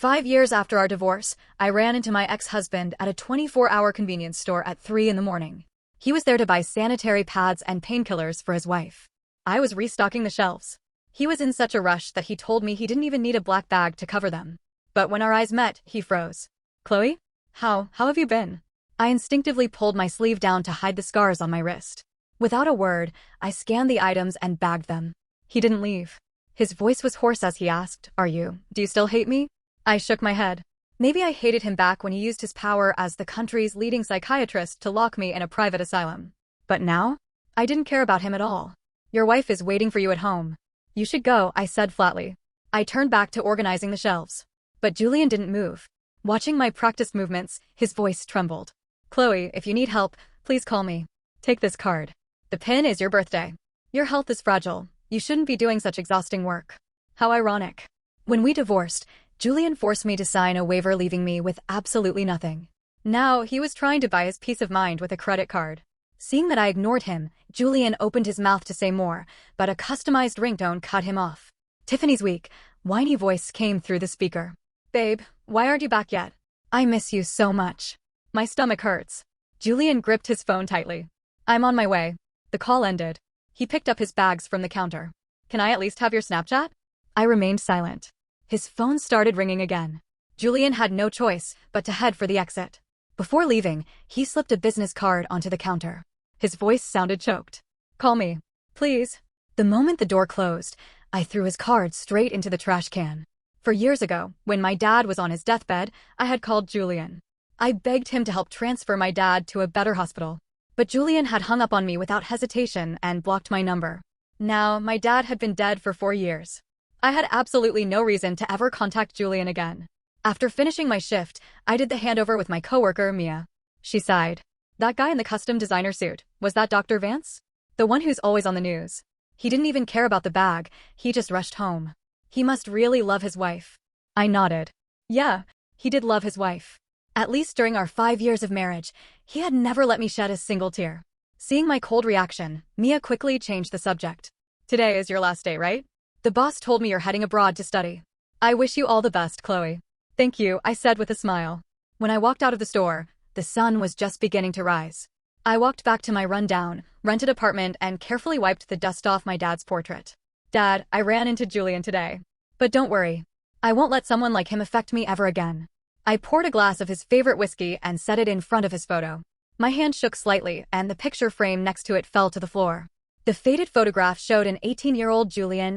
5 years after our divorce, I ran into my ex-husband at a 24-hour convenience store at 3 in the morning. He was there to buy sanitary pads and painkillers for his wife. I was restocking the shelves. He was in such a rush that he told me he didn't even need a black bag to cover them. But when our eyes met, he froze. Chloe? How have you been? I instinctively pulled my sleeve down to hide the scars on my wrist. Without a word, I scanned the items and bagged them. He didn't leave. His voice was hoarse as he asked, do you still hate me? I shook my head. Maybe I hated him back when he used his power as the country's leading psychiatrist to lock me in a private asylum. But now? I didn't care about him at all. Your wife is waiting for you at home. You should go, I said flatly. I turned back to organizing the shelves. But Julian didn't move. Watching my practiced movements, his voice trembled. Chloe, if you need help, please call me. Take this card. The pin is your birthday. Your health is fragile. You shouldn't be doing such exhausting work. How ironic. When we divorced, Julian forced me to sign a waiver leaving me with absolutely nothing. Now, he was trying to buy his peace of mind with a credit card. Seeing that I ignored him, Julian opened his mouth to say more, but a customized ringtone cut him off. Tiffany's weak, whiny voice came through the speaker. Babe, why aren't you back yet? I miss you so much. My stomach hurts. Julian gripped his phone tightly. I'm on my way. The call ended. He picked up his bags from the counter. Can I at least have your Snapchat? I remained silent. His phone started ringing again. Julian had no choice but to head for the exit. Before leaving, he slipped a business card onto the counter. His voice sounded choked. Call me, please. The moment the door closed, I threw his card straight into the trash can. For years ago, when my dad was on his deathbed, I had called Julian. I begged him to help transfer my dad to a better hospital. But Julian had hung up on me without hesitation and blocked my number. Now, my dad had been dead for 4 years. I had absolutely no reason to ever contact Julian again. After finishing my shift, I did the handover with my coworker, Mia. She sighed. That guy in the custom designer suit, was that Dr. Vance? The one who's always on the news. He didn't even care about the bag, he just rushed home. He must really love his wife. I nodded. Yeah, he did love his wife. At least during our 5 years of marriage, he had never let me shed a single tear. Seeing my cold reaction, Mia quickly changed the subject. Today is your last day, right? The boss told me you're heading abroad to study. I wish you all the best, Chloe. Thank you, I said with a smile. When I walked out of the store, the sun was just beginning to rise. I walked back to my rundown, rented apartment and carefully wiped the dust off my dad's portrait. Dad, I ran into Julian today. But don't worry. I won't let someone like him affect me ever again. I poured a glass of his favorite whiskey and set it in front of his photo. My hand shook slightly and the picture frame next to it fell to the floor. The faded photograph showed an 18-year-old Julian